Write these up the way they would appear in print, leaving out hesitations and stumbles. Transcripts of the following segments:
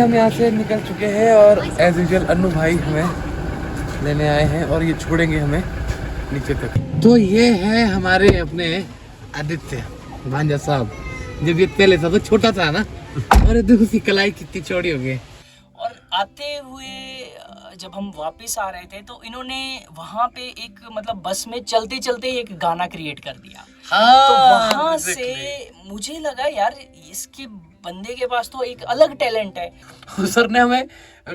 हम यहाँ से निकल चुके हैं और एज यूजुअल अन्नू भाई हमें लेने आए हैं और ये छोड़ेंगे हमें नीचे तक। तो ये है हमारे अपने आदित्य भांजा साहब। जब ये पहले था तो छोटा था ना, और देखो उसकी कलाई कितनी चौड़ी हो गई। और आते हुए जब हम वापस आ रहे थे तो इन्होंने वहाँ पे एक मतलब बस में चलते चलते एक गाना क्रिएट कर दिया। तो वहाँ से मुझे लगा यार इसके बंदे के पास तो एक अलग टैलेंट है। सर ने हमें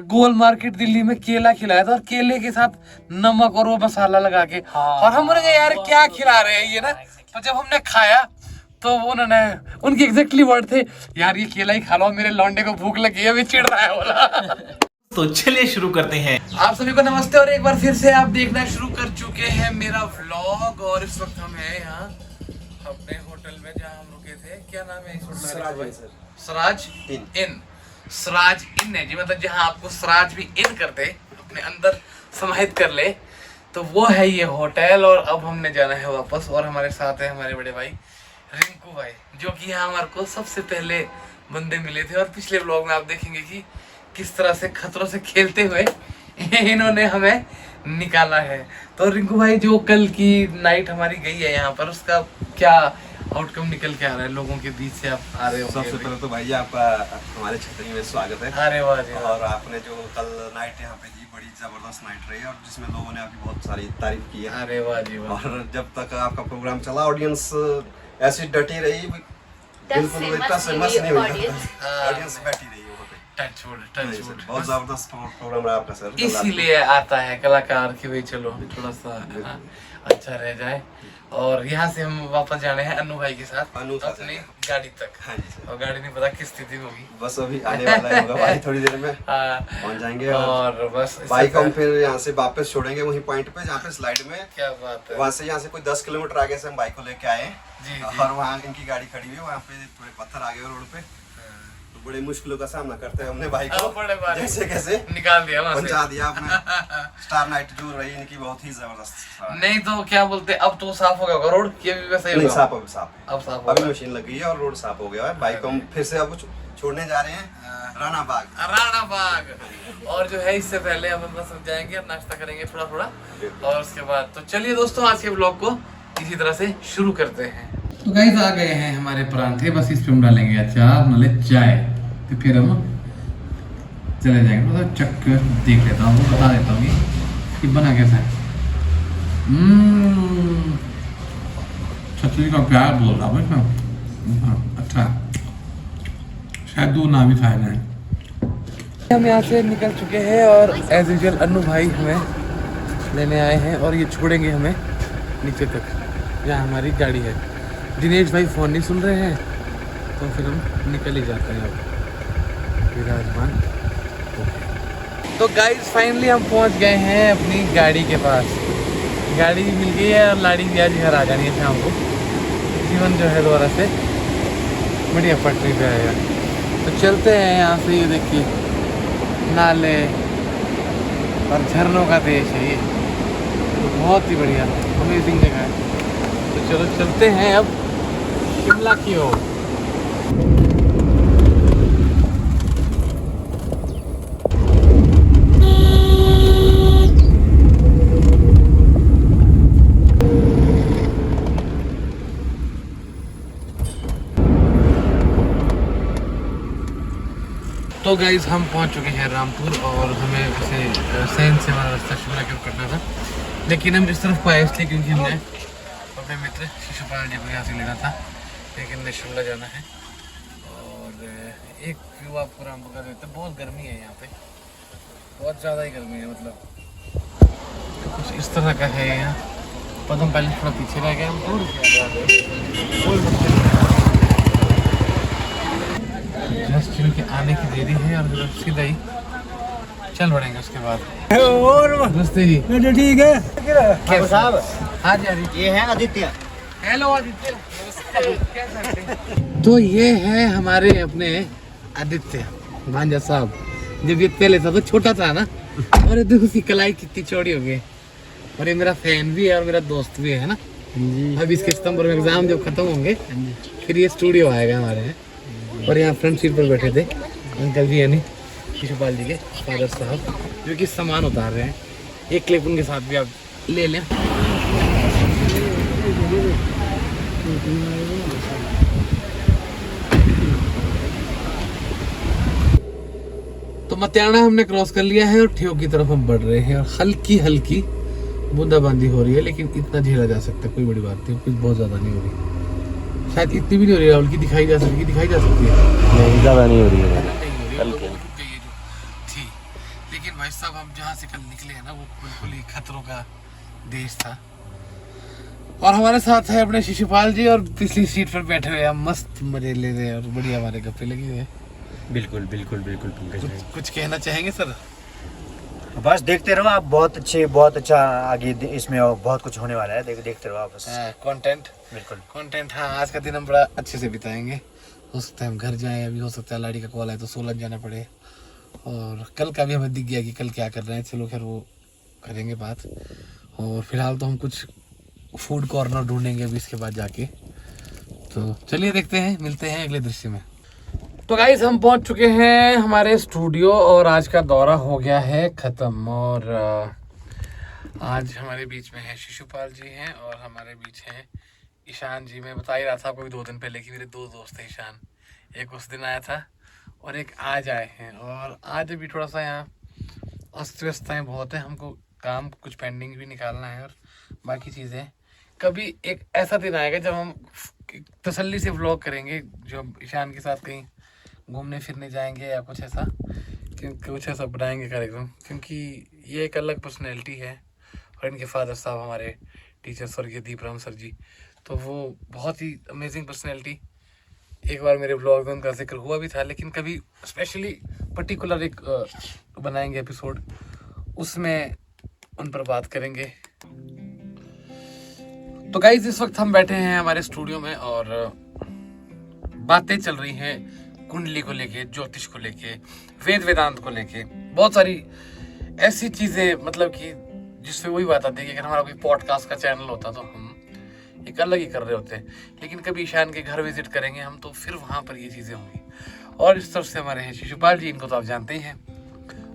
गोल मार्केट दिल्ली में केला खिलाया था और केले के साथ नमक और वो मसाला लगा के, और हम बोले यार क्या खिला रहे हैं ये ना। तो जब हमने खाया तो उन्होंने उनके एग्जैक्टली वर्ड थे, यार ये केला ही खा लो, मेरे लौंडे को भूख लगी है, अभी चिढ़ रहा है बोला। तो चलिए शुरू करते हैं। आप सभी को नमस्ते और एक बार फिर से आप देखना शुरू कर चुके हैं मेरा व्लॉग। और इस वक्त हम हैं यहाँ अपने होटल में जहाँ हम रुके थे। क्या नाम है इस होटल का? सराज इन। सराज इन है जी, मतलब जहाँ आपको सराज भी इन कर दे, अपने अंदर समाहित कर ले, तो वो है ये होटल। और अब हमने जाना है वापस और हमारे साथ है हमारे बड़े भाई रिंकू भाई, जो कि यहाँ हमारे को सबसे पहले बंदे मिले थे। और पिछले व्लॉग में आप देखेंगे कि किस तरह से खतरों से खेलते हुए इन्होंने हमें निकाला है। तो रिंकू भाई जो कल की नाइट हमारी गई है यहाँ पर, उसका क्या आउटकम निकल के आ रहा है? लोगों के बीच से आप आ रहे हो। सबसे पहले तो भाई आपका हमारे छतरी में स्वागत है। अरे वाह जी। और आपने जो कल नाइट यहाँ पे दी, बड़ी जबरदस्त नाइट रही और जिसमें लोगों ने आपकी बहुत सारी तारीफ की है। अरे वाह जी वाह। और जब तक आपका प्रोग्राम चला ऑडियंस ऐसी डटी रही, बिल्कुल इतना से मस्त नहीं हुई, ऑडियंस बैठी रही वहाँ पे। टच बहुत जबरदस्त प्रोग्राम रहा आपका सर। इसीलिए आता है कलाकार कि भाई चलो थोड़ा सा अच्छा रह जाए। और यहाँ से हम वापस जाने हैं अन्नू भाई के साथ अपनी गाड़ी तक। हाँ जी सर। और गाड़ी नहीं पता किस स्थिति में होगी, बस अभी आने वाला है होगा भाई, थोड़ी देर में पहुँच जाएंगे। और बस बाइक हम फिर यहाँ से वापस छोड़ेंगे वही पॉइंट पे जहाँ पे स्लाइड में। क्या बात है। वहाँ से यहाँ से कोई 10 किलोमीटर आगे से हम बाइक को लेके आए जी। और वहाँ इनकी गाड़ी खड़ी हुई है, वहाँ पे थोड़े पत्थर आ गए रोड पे, तो बड़े मुश्किलों का सामना करते हैं हमने बाइक को जैसे कैसे निकाल दिया वहाँ से। पहुँचा दिया आपने। स्टार नाइट जो रही इनकी बहुत ही जबरदस्त। नहीं तो क्या बोलते, अब तो साफ हो गया रोड, ये भी वैसे ही नहीं होगा? साफ अभी साफ अब साफ अभी होगा। मशीन लग गई है और रोड साफ हो गया है। बाइक को हम फिर से अब छोड़ने जा रहे हैं राणा बाग। और जो है इससे पहले हम अपना सब जाएंगे और नाश्ता करेंगे थोड़ा थोड़ा, और उसके बाद तो चलिए दोस्तों आज के ब्लॉग को इसी तरह से शुरू करते हैं। तो गाइस आ गए हैं हमारे परांठे, बस इस पे हम डालेंगे अचार नाले चाय, तो फिर हम चले जाएंगे। मतलब चक देख लेता हूँ, बता देता हूँ कि बना कैसा है। छतरी का प्यार बोल रहा हूँ। अच्छा शायद दूध ना भी खाए जाए। हम यहाँ से निकल चुके हैं और एज यूजुअल अन्नू भाई हमें लेने आए हैं और ये छोड़ेंगे हमें नीचे तक जहाँ हमारी गाड़ी है। दिनेश भाई फ़ोन नहीं सुन रहे हैं तो फिर हम निकल ही जाते हैं अब विराजमान। तो गाइस फाइनली हम पहुँच गए हैं अपनी गाड़ी के पास। गाड़ी भी मिल गई है और लाड़ी भी आज घर आ जानी है शाम को। जीवन जो है दोबारा से बढ़िया पटरी पे आएगा। तो चलते हैं यहाँ से। ये देखिए नाले और झरनों का देश है ये, तो बहुत ही बढ़िया अमेजिंग जगह है। तो चलो चलते हैं अब शिमला की ओर। तो गाइज हम पहुंच चुके हैं रामपुर और हमें वैसे सैन से हमारा रास्ता शिमला की ओर करना था, लेकिन हम इस तरफ को आए इसलिए क्योंकि हमने अपने मित्र शिशुपाल जी को यहाँ से लेना था, लेकिन हमें शिमला जाना है। और एक व्यू आपको रामपुर का देते हैं। बहुत गर्मी है यहाँ पे, बहुत ज़्यादा ही गर्मी है, मतलब कुछ इस तरह का है यहाँ। पर हम पहले थोड़ा पीछे रह गए, हम थोड़ी जस्ट के आने की देरी है और सीधा ही चल पड़ेंगे उसके बाद। और नमस्ते जी। ठीक है साहब। हाँ जी आदित्य। ये है आदित्य। हेलो आदित्य। तो ये है हमारे अपने आदित्य भांजा साहब। जब ये पहले था तो छोटा था ना, और देखो उसकी कलाई कितनी चौड़ी हो गई। और ये मेरा फैन भी है और मेरा दोस्त भी है ना। अब इसके सितंबर में एग्जाम जब खत्म होंगे फिर ये स्टूडियो आएगा हमारे यहाँ। और यहाँ फ्रंट सीट पर बैठे थे अंकल जी, यानी शिशुपाल जी के फादर साहब जो कि सामान उतार रहे हैं। एक क्लिप उनके साथ भी आप ले लें। तो मतियाना हमने क्रॉस कर लिया है और ठेव की तरफ हम बढ़ रहे हैं और हल्की हल्की बूंदाबांदी हो रही है, लेकिन इतना झेला जा सकता है, कोई बड़ी बात नहीं, कुछ बहुत ज़्यादा नहीं हो रही, शायद इतनी भी नहीं हो रही राहुल की, दिखाई जा सकती है नहीं, ज़्यादा नहीं हो रही है, हल्की थी। लेकिन भाई साहब हम जहाँ से कल निकले हैं ना वो बिल्कुल ही खतरों का देश था। और हमारे साथ है अपने शिशुपाल जी और पिछली सीट पर बैठे हुए हम मस्त मजे ले रहे हैं और बढ़िया हमारे गप्पे लगे हुए हैं। बिल्कुल बिल्कुल बिल्कुल पंकज भाई, कुछ कहना चाहेंगे सर? बस देखते रहो आप, बहुत अच्छा आगे इसमें बहुत कुछ होने वाला है, देखते रहो आप बस। कंटेंट, बिल्कुल कंटेंट। हाँ, आज का दिन हम बड़ा अच्छे से बिताएंगे। हो सकता है हम घर जाएं, अभी हो सकता है लाड़ी का कॉल आए तो सोलन जाना पड़े, और कल का भी हमें दिख गया कि कल क्या कर रहे हैं, चलो खैर वो करेंगे बात। और फिलहाल तो हम कुछ फूड कॉर्नर ढूंढेंगे अभी इसके बाद जाके, तो चलिए देखते हैं, मिलते हैं अगले दृश्य में। तो गाइस हम पहुंच चुके हैं हमारे स्टूडियो और आज का दौरा हो गया है ख़त्म। और आज हमारे बीच में है शिशुपाल जी हैं और हमारे बीच हैं ईशान जी। मैं बता ही रहा था आपको 2 दिन पहले कि मेरे 2 दोस्त हैं ईशान, एक उस दिन आया था और एक आज आए हैं। और आज अभी थोड़ा सा यहाँ अस्त व्यस्तताएँ बहुत हैं, हमको काम कुछ पेंडिंग भी निकालना है और बाकी चीज़ें। कभी एक ऐसा दिन आएगा जब हम तसल्ली से व्लॉग करेंगे, जो ईशान के साथ कहीं घूमने फिरने जाएंगे या कुछ ऐसा, कुछ ऐसा बनाएंगे कार्यक्रम, क्योंकि ये एक अलग पर्सनैलिटी है। और इनके फादर साहब हमारे टीचर स्वर्गीय दीपराम सर जी, तो वो बहुत ही अमेजिंग पर्सनैलिटी। एक बार मेरे ब्लॉग में उनका जिक्र हुआ भी था, लेकिन कभी स्पेशली पर्टिकुलर एक बनाएंगे एपिसोड, उसमें उन पर बात करेंगे। तो गाइस इस वक्त हम बैठे हैं हमारे स्टूडियो में और बातें चल रही हैं कुंडली को लेके, ज्योतिष को लेके, वेद वेदांत को लेके, बहुत सारी ऐसी चीज़ें, मतलब कि जिससे वही बात आती है कि अगर हमारा कोई पॉडकास्ट का चैनल होता तो हम एक अलग ही कर रहे होते, लेकिन कभी ईशान के घर विजिट करेंगे हम तो फिर वहाँ पर ये चीज़ें होंगी। और इस तरफ से हमारे हैं शिशुपाल जी, इनको तो आप जानते ही हैं।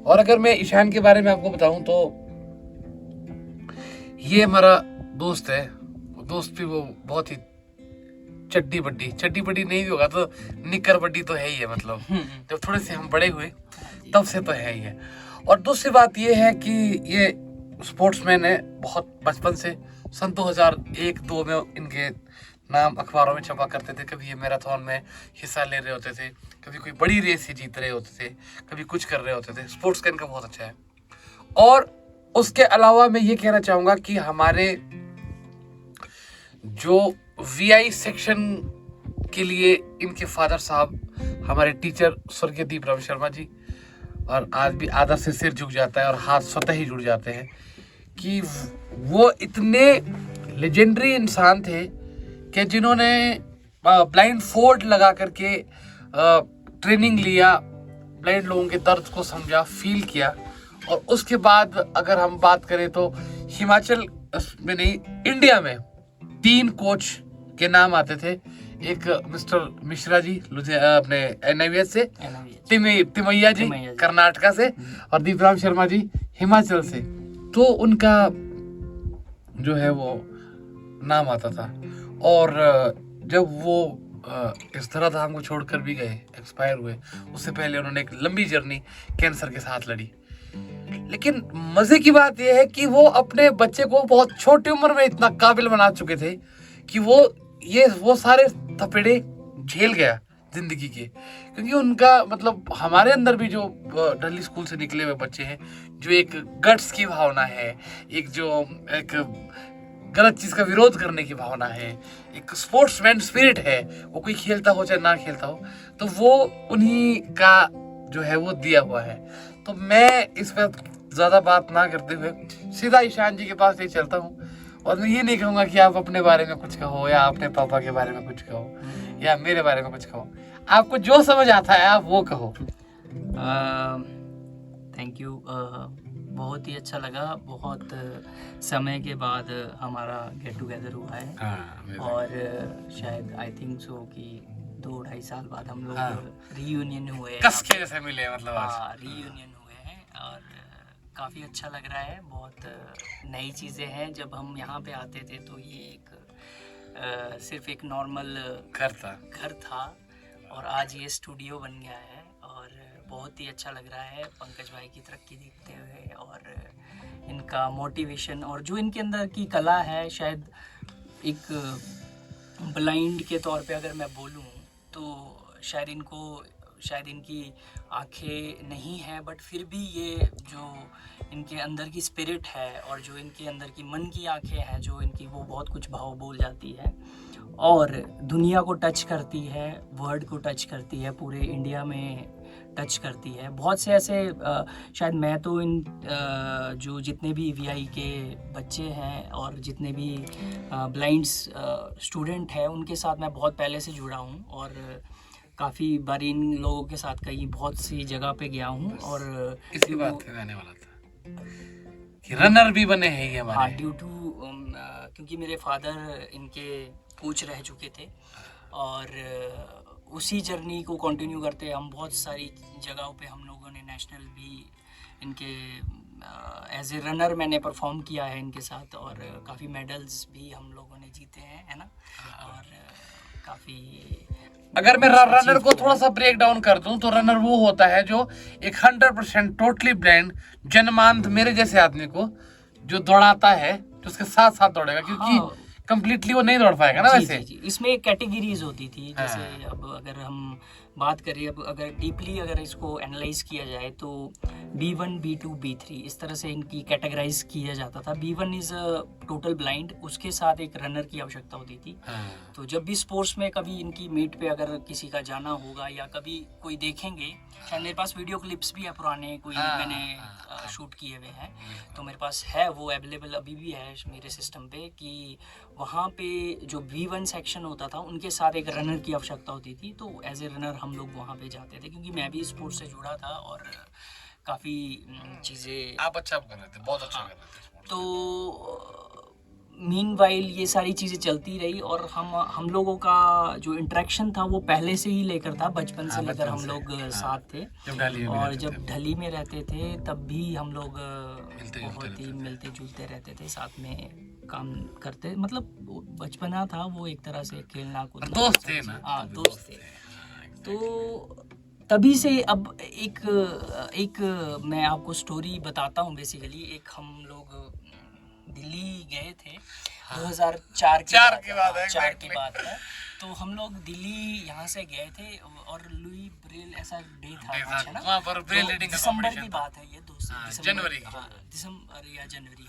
और अगर मैं ईशान के बारे में आपको बताऊँ तो ये हमारा दोस्त है, दोस्त भी वो बहुत ही चड्डी बड्डी नहीं भी होगा तो निकर बड्डी तो है ही है, मतलब जब थोड़े से हम बड़े हुए तब से तो है ही है। और दूसरी बात ये है कि ये स्पोर्ट्समैन है, बहुत बचपन से। सन 2001-2 में इनके नाम अखबारों में छपा करते थे, कभी ये मैराथन में हिस्सा ले रहे होते थे, कभी कोई बड़ी रेस ही जीत रहे होते थे, कभी कुछ कर रहे होते थे। स्पोर्ट्स का इनका बहुत अच्छा है। और उसके अलावा मैं ये कहना चाहूँगा कि हमारे जो VI सेक्शन के लिए इनके फादर साहब हमारे टीचर स्वर्गीय दीपराम शर्मा जी, और आज भी आदर से सिर झुक जाता है और हाथ स्वतः ही जुड़ जाते हैं कि वो इतने लेजेंडरी इंसान थे कि जिन्होंने ब्लाइंड फोल्ड लगा करके ट्रेनिंग लिया, ब्लाइंड लोगों के दर्द को समझा, फील किया। और उसके बाद अगर हम बात करें तो हिमाचल में नहीं, इंडिया में 3 कोच के नाम आते थे। एक मिस्टर मिश्रा जी अपने NIVS से, तिमैया जी कर्नाटका से, और दीपराम शर्मा जी हिमाचल से। तो उनका जो है वो नाम आता था। और जब वो इस तरह था हमको छोड़कर भी गए, एक्सपायर हुए, उससे पहले उन्होंने एक लंबी जर्नी कैंसर के साथ लड़ी। लेकिन मजे की बात यह है कि वो अपने बच्चे को बहुत छोटी उम्र में इतना काबिल बना चुके थे कि वो सारे थपेड़े झेल गया जिंदगी के। क्योंकि उनका मतलब हमारे अंदर भी जो दिल्ली स्कूल से निकले हुए बच्चे हैं, जो एक गट्स की भावना है, एक गलत चीज का विरोध करने की भावना है, एक स्पोर्ट्समैन स्पिरिट है, वो कोई खेलता हो चाहे ना खेलता हो, तो वो उन्हीं का जो है वो दिया हुआ है। तो मैं इस पर ज्यादा बात ना करते हुए सीधा ईशान जी के पास ले चलता हूँ। और मैं ये नहीं कहूँगा कि आप अपने बारे में कुछ कहो या अपने पापा के बारे में कुछ कहो या मेरे बारे में कुछ कहो, आपको जो समझ आता है आप वो कहो। थैंक यू, बहुत ही अच्छा लगा। बहुत समय के बाद हमारा गेट टुगेदर हुआ है। और शायद आई थिंक सो कि 2-2.5 साल बाद हम लोग हाँ। रीयूनियन हुए हैं। कस के जैसे मिले मतलब आज। हाँ, रीयूनियन हुए हैं और काफ़ी अच्छा लग रहा है। बहुत नई चीज़ें हैं। जब हम यहाँ पे आते थे तो ये एक सिर्फ एक नॉर्मल घर था और आज ये स्टूडियो बन गया है और बहुत ही अच्छा लग रहा है पंकज भाई की तरक्की देखते हुए और इनका मोटिवेशन और जो इनके अंदर की कला है। शायद एक ब्लाइंड के तौर पे अगर मैं बोलूँ तो शायद इनकी आंखें नहीं हैं, बट फिर भी ये जो इनके अंदर की स्पिरिट है और जो इनके अंदर की मन की आंखें हैं, जो इनकी वो बहुत कुछ भाव बोल जाती है और दुनिया को टच करती है, वर्ल्ड को टच करती है, पूरे इंडिया में टच करती है। बहुत से ऐसे शायद मैं तो इन जो जितने भी वीआई के बच्चे हैं और जितने भी ब्लाइंड्स स्टूडेंट हैं उनके साथ मैं बहुत पहले से जुड़ा हूँ और काफ़ी बार इन लोगों के साथ कहीं बहुत सी जगह पे गया हूँ और इसी बात पे आने वाला था कि रनर भी बने हैं ये हमारे। हाँ, ड्यू टू क्योंकि मेरे फादर इनके कोच रह चुके थे और उसी जर्नी को कंटिन्यू करते हम बहुत सारी जगहों पे हम लोगों ने नेशनल भी इनके एज ए रनर मैंने परफॉर्म किया है इनके साथ और काफ़ी मेडल्स भी हम लोगों ने जीते हैं, है ना। और काफ़ी अगर मैं रनर को थोड़ा सा ब्रेक डाउन कर दूं तो रनर वो होता है जो एक 100% टोटली ब्लाइंड जन्मांध मेरे जैसे आदमी को जो दौड़ाता है, जो उसके साथ साथ दौड़ेगा, क्योंकि कंप्लीटली वो नहीं दौड़ पाएगा ना। वैसे जी। इसमें कैटेगरीज होती थी, जैसे अब अगर हम बात करें, अब अगर डीपली अगर इसको एनालाइज किया जाए तो B1, B2, B3 इस तरह से इनकी कैटेगराइज किया जाता था। B1 इज़ टोटल ब्लाइंड, उसके साथ एक रनर की आवश्यकता होती थी। तो जब भी स्पोर्ट्स में कभी इनकी मीट पे अगर किसी का जाना होगा या कभी कोई देखेंगे, शायद मेरे पास वीडियो क्लिप्स भी है पुराने, कोई मैंने शूट किए हुए हैं, तो मेरे पास है वो अवेलेबल अभी भी है मेरे सिस्टम पे कि वहाँ पे जो B1 सेक्शन होता था उनके साथ एक रनर की आवश्यकता होती थी। तो एज ए रनर हम लोग वहाँ पे जाते थे, क्योंकि मैं भी स्पोर्ट्स से जुड़ा था और काफ़ी चीज़ें आप अच्छा कर रहे थे, बहुत अच्छा कर रहे थे। तो मीनवाइल ये सारी चीज़ें चलती रही और हम लोगों का जो इंटरेक्शन था वो पहले से ही लेकर था, बचपन से लेकर हम लोग साथ थे। और जब ढली में रहते थे तब भी हम लोग बहुत ही मिलते जुलते रहते थे, साथ में काम करते, मतलब बचपना था वो एक तरह से खेलना कूदना, दोस्त थे ना। हाँ, दोस्त थे। तो तभी से अब एक मैं आपको स्टोरी बताता हूँ। बेसिकली एक हम लोग दिल्ली गए थे 2004 की बात है। तो हम लोग दिल्ली यहाँ से गए थे और लुई ब्रेल ऐसा डे था है ना, वहाँ पर ब्रेल रीडिंग दिसंबर की बात है ये, जनवरी, दिसंबर या जनवरी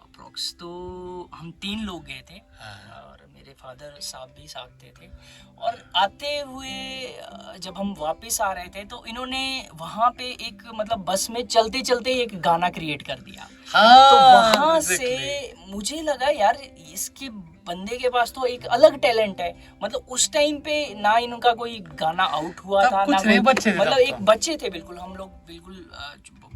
अप्रोक्स। तो हम 3 लोग गए थे और मेरे फादर साहब भी साथ थे और आते हुए जब हम वापस आ रहे थे तो इन्होंने वहाँ पे एक मतलब बस में चलते चलते एक गाना क्रिएट कर दिया। तो वहाँ से मुझे लगा यार इसके बंदे के पास तो एक अलग टैलेंट है। मतलब उस टाइम पे ना इनका कोई गाना आउट हुआ था ना, मतलब एक बच्चे थे बिल्कुल, हम लोग बिल्कुल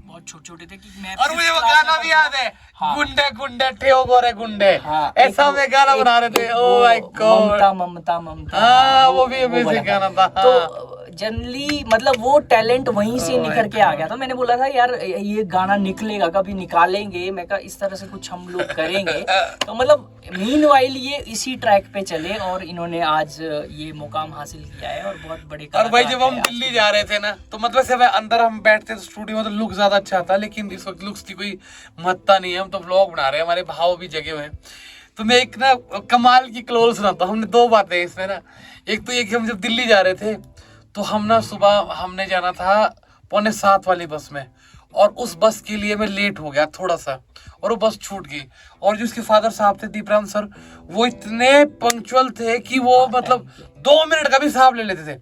बहुत छोटे छोटे थे कि मैं, और मुझे वो गाना भी याद है, गुंडे गुंडे ठेओ गोरे गुंडे, ऐसा में गाना बना रहे थे। ओह माय गॉड, ममता वो भी अमेजिंग गाना था। तो जनरली मतलब वो टैलेंट वहीं से निकल के आ गया था। मैंने बोला था यार ये गाना निकलेगा, कभी निकालेंगे, मैं कहा इस तरह से कुछ हम लोग करेंगे। तो मतलब मीनवाइल ये इसी ट्रैक पे चले और इन्होंने आज ये मुकाम हासिल किया है और बहुत बड़े। और भाई जब हम दिल्ली जा रहे थे ना तो मतलब से अंदर हम बैठते थे स्टूडियो में तो लुक ज्यादा अच्छा था, लेकिन इस वक्त लुक्स की कोई महत्ता नहीं है। हम तो व्लॉग बना रहे हैं, हमारे भाव भी जगे हुए हैं। तो मैं एक ना कमाल की क्लोज सुनाता हूँ। हमने 2 बातें इसमें ना, एक तो ये कि हम जब दिल्ली जा रहे थे तो हम ना सुबह हमने जाना था 6:45 वाली बस में और उस बस के लिए मैं लेट हो गया थोड़ा सा और वो बस छूट गई। और जो उसके फादर साहब थे दीपराम सर, वो इतने पंक्चुअल थे कि वो मतलब 2 मिनट का भी हिसाब ले लेते थे।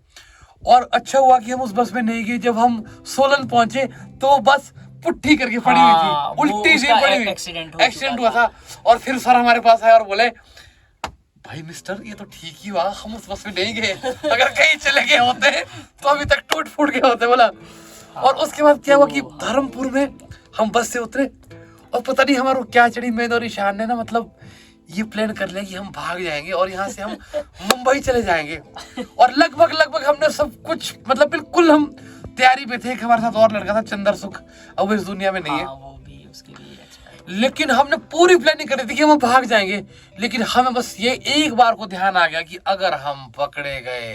और अच्छा हुआ कि हम उस बस में नहीं गए। जब हम सोलन पहुंचे तो बस पुट्ठी करके पड़ी हुई थी, उल्टी सी पड़ी हुई, एक्सीडेंट हुआ था। और फिर सर हमारे पास आए और बोले भाई मिस्टर ये तो ठीक ही हुआ हम उस बस में नहीं गए, अगर कहीं चले गए होते तो अभी तक टूट फूट गए होते बोला। और उसके बाद क्या हुआ कि धर्मपुर में हम बस से उतरे और पता नहीं हमारा क्या चढ़ी, मैं और ईशान ने ना मतलब ये प्लान कर लिया कि हम भाग जाएंगे और यहाँ से हम मुंबई चले जाएंगे। और लगभग हमने सब कुछ मतलब बिल्कुल हम तैयारी पे थे। हमारे साथ और लड़का था चंदर सुख, अब इस दुनिया में नहीं है। वो भी उसके लिए लेकिन हमने पूरी प्लानिंग कर दी थी कि हम भाग जाएंगे, लेकिन हमें बस ये एक बार को ध्यान आ गया कि अगर हम पकड़े गए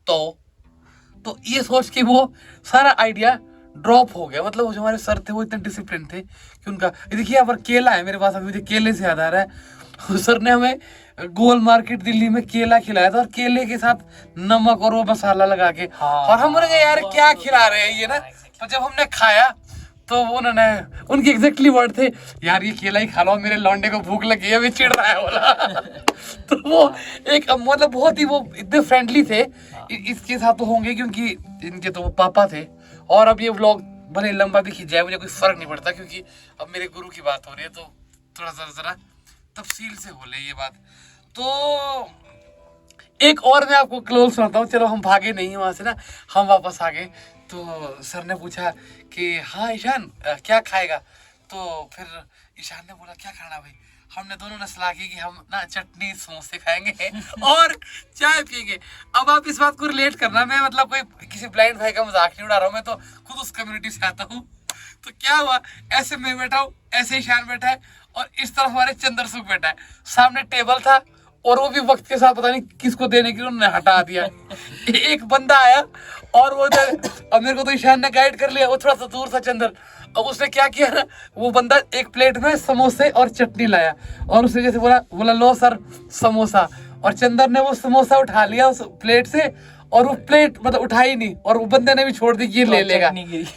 तो ये सोच के वो सारा आइडिया ड्रॉप हो गया। मतलब वो जो हमारे सर थे वो इतने डिसिप्लिन थे कि उनका, देखिए यहाँ पर केला है मेरे पास, अभी मुझे केले से याद आ रहा है, सर ने हमें गोल मार्केट दिल्ली में केला खिलाया था और केले के साथ नमक और वो मसाला लगा के। और हम बोले यार क्या खिला रहे हैं ये ना। तो जब हमने खाया तो उन्होंने, उनके एग्जैक्टली वर्ड थे, यार ये केला ही खा लो, मेरे लौंडे को भूख लगी है, अभी चिढ़ रहा है बोला। तो वो एक मतलब बहुत ही वो इतने फ्रेंडली थे। इसके साथ तो होंगे क्योंकि इनके तो वो पापा थे। और अब ये व्लॉग भले लंबा भी खींच जाए मुझे कोई फर्क नहीं पड़ता, क्योंकि अब मेरे गुरु की बात हो रही है तो थोड़ा सा जरा तफसील से हो ले ये बात। तो एक और मैं आपको क्लोज सुनाता हूँ। चलो हम भागे नहीं वहां से ना, हम वापस आ गए। तो सर ने पूछा कि हाँ ईशान क्या खाएगा, तो फिर ईशान ने बोला क्या खाना भाई। हमने दोनों ने सलाह की कि हम ना चटनी समोसे खाएंगे और चाय पियेंगे। अब आप इस बात को रिलेट करना, मैं मतलब कोई किसी ब्लाइंड भाई का मजाक नहीं उड़ा रहा हूँ, मैं तो खुद उस कम्युनिटी से आता हूँ। तो क्या हुआ, ऐसे मैं बैठा हूँ, ऐसे ईशान बैठा है और इस तरफ हमारे चंदर सुख बैठा है। सामने टेबल था और वो भी वक्त के साथ पता नहीं किसको देने के लिए उन्होंने हटा दिया। एक बंदा आया और वो अब मेरे को तो ईशान ने गाइड कर लिया, वो थोड़ा सा दूर था चंदर। और उसने क्या किया ना, वो बंदा एक प्लेट में समोसे और चटनी लाया और उसने जैसे बोला लो सर समोसा। और चंदर ने वो समोसा उठा लिया उस प्लेट से और वो प्लेट मतलब उठाई नहीं और वो बंदे ने भी छोड़ दी कि ये ले लेगा।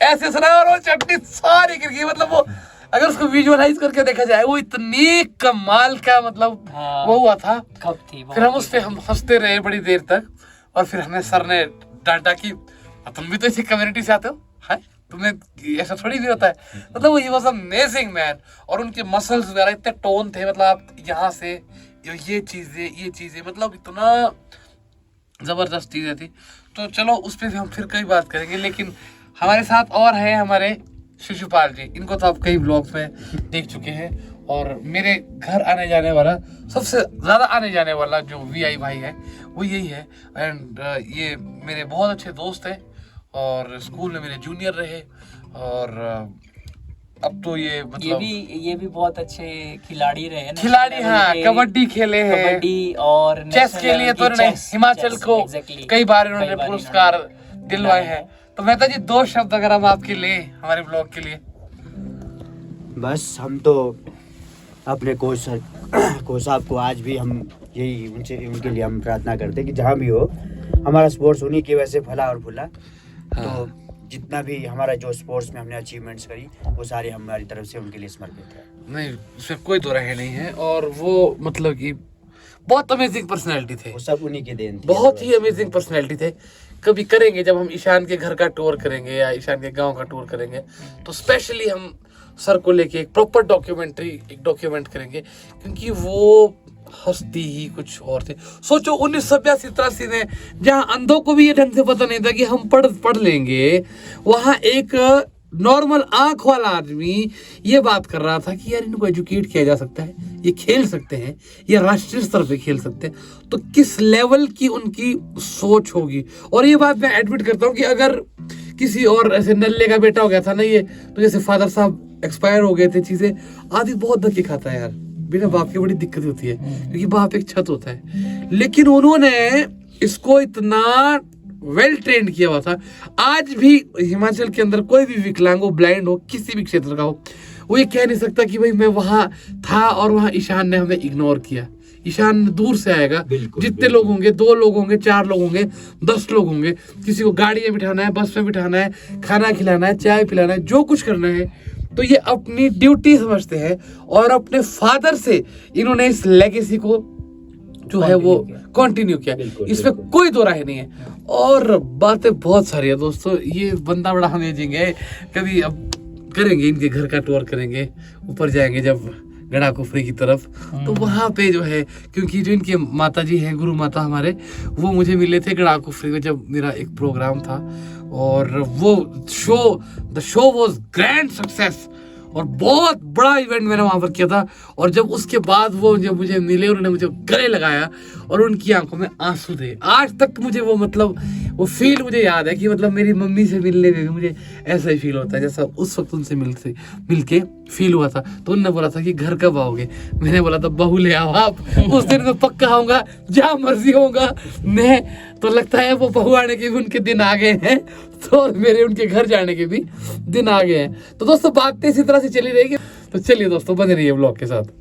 ऐसे सुना और वो चटनी सारी गिर गई। मतलब वो अगर उसको विजुअलाइज करके देखा जाए वो इतनी कमाल का मतलब वो हुआ था। फिर हम उस पे हम हंसते रहे बड़ी देर तक और फिर हमें सर ने डांटा कि तुम भी तो इसी कम्युनिटी से आते हो, है तुम्हें ऐसा थोड़ी भी होता है। मतलब ही वाज अमेजिंग मैन। और उनके मसल्स वगैरह इतने टोन थे, मतलब आप यहाँ से ये चीजें मतलब इतना जबरदस्त चीजें थी। तो चलो उस पर हम फिर कई बात करेंगे। लेकिन हमारे साथ और है हमारे शिशुपाल जी, इनको तो आप कई ब्लॉग्स में देख चुके हैं। और मेरे घर आने जाने वाला सबसे ज़्यादा आने जाने वाला जो वीआई भाई है वो यही है। एंड ये मेरे बहुत अच्छे दोस्त हैं और स्कूल में मेरे जूनियर रहे। और अब तो ये मतलब ये भी बहुत अच्छे खिलाड़ी रहे हैं, खिलाड़ी। हाँ, कबड्डी खेले हैं, कबड्डी और चेस के लिए तो उन्होंने हिमाचल को कई बार उन्होंने पुरस्कार दिलवाए हैं। तो मेहता जी 2 शब्द अगर हम आपके लिए हमारे ब्लॉग के लिए। बस हम तो अपने कोच साहब को आज भी हम यही उनके लिए हम प्रार्थना करते हैं कि जहाँ भी हो हमारा स्पोर्ट्स उन्हीं की वजह से फला और फूला। तो जितना भी हमारा जो स्पोर्ट्स में हमने अचीवमेंट्स करी वो सारे हमारी तरफ से उनके लिए समर्पित है। नहीं उसमें कोई दो राय नहीं है। और वो मतलब कि बहुत अमेजिंग पर्सनैलिटी थे, वो सब उन्हीं के देन थे, बहुत ही अमेजिंग पर्सनैलिटी थे। कभी करेंगे जब हम ईशान के घर का टूर करेंगे या ईशान के गांव का टूर करेंगे तो स्पेशली हम सर को लेके एक प्रॉपर डॉक्यूमेंट करेंगे, क्योंकि वो हस्ती ही कुछ और थे। सोचो 1982-83 में जहाँ अंधों को भी ये ढंग से पता नहीं था कि हम पढ़ लेंगे, वहाँ एक नॉर्मल आंख वाला आदमी ये बात कर रहा था कि यार इनको एजुकेट किया जा सकता है, ये खेल सकते हैं, ये राष्ट्रीय स्तर पे खेल सकते हैं। तो किस लेवल की उनकी सोच होगी। और ये बात मैं एडमिट करता हूँ कि अगर किसी और ऐसे नल्ले का बेटा हो गया था ना ये, तो जैसे फादर साहब एक्सपायर हो गए थे, चीजें आदि बहुत धक्के खाता है यार, बिना बाप की बड़ी दिक्कत होती है क्योंकि बाप एक छत होता है। लेकिन उन्होंने इसको इतना वेल ट्रेंड किया हुआ था। आज भी हिमाचल के अंदर कोई भी विकलांग हो, ब्लाइंड हो, किसी भी क्षेत्र का हो, वो ये कह नहीं सकता कि भाई मैं वहां था और वहां ईशान ने हमें इग्नोर किया। ईशान दूर से आएगा, जितने लोग होंगे, 2 लोग होंगे, 4 लोग होंगे, 10 लोग होंगे, किसी को गाड़ी में बिठाना है, बस में बिठाना है, खाना खिलाना है, चाय पिलाना है, जो कुछ करना है, तो ये अपनी ड्यूटी समझते हैं। और अपने फादर से इन्होंने इस लेगेसी को जो है वो कंटिन्यू किया, इसमें कोई दो राय नहीं है। और बातें बहुत सारी है दोस्तों, ये बंदा बड़ा अमेजिंग है। कभी अब करेंगे इनके घर का टूर करेंगे, ऊपर जाएंगे जब गड़ा कुफरी की तरफ, तो वहाँ पे जो है, क्योंकि जो इनके माता जी हैं, गुरु माता हमारे, वो मुझे मिले थे गड़ा कुफरी में जब मेरा एक प्रोग्राम था। और वो the show was grand success. और बहुत बड़ा इवेंट मैंने वहां पर किया था। और जब उसके बाद वो जब मुझे मिले, उन्होंने मुझे गले लगाया और उनकी आंखों में आंसू थे। आज तक मुझे वो मतलब वो फील मुझे याद है कि मतलब मेरी मम्मी से मिलने में भी मुझे ऐसा ही फील होता है जैसा उस वक्त उनसे मिलके फील हुआ था। तो उन्होंने बोला था कि घर कब आओगे, मैंने बोला था बहू ले आओ आप। उस दिन मैं पक्का आऊंगा, जहाँ मर्जी होगा मैं। तो लगता है वो बहू आने के भी उनके दिन आ गए हैं, तो मेरे उनके घर जाने के भी दिन आ गए हैं। तो दोस्तों बातें इसी तरह से चली रहेगी। तो चलिए दोस्तों बने रहिए ब्लॉग के साथ।